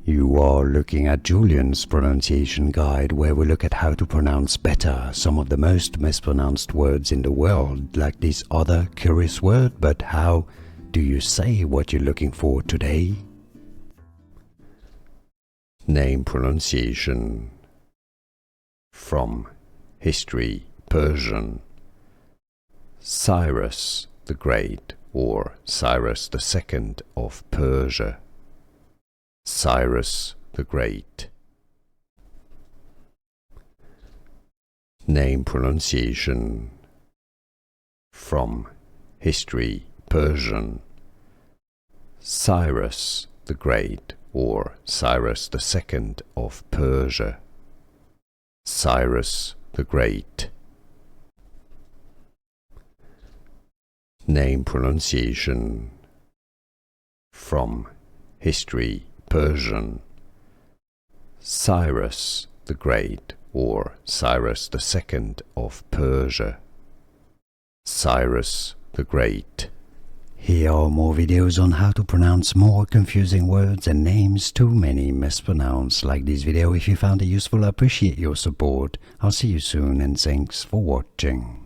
You are looking at Julian's pronunciation guide, where we look at how to pronounce better some of the most mispronounced words in the world, like this other curious word. But how do you say what you're looking for today? Name pronunciation. From history, Persian. Cyrus the Great, or Cyrus II of Persia. Cyrus the Great. Name pronunciation. From history, Persian. Cyrus the Great, or Cyrus II of Persia. Cyrus the Great. Name pronunciation. From history, Persian. Cyrus the Great, or Cyrus II of Persia. Cyrus the Great. Here are more videos on how to pronounce more confusing words and names too many mispronounced. Like this video if you found it useful. I appreciate your support. I'll see you soon and thanks for watching.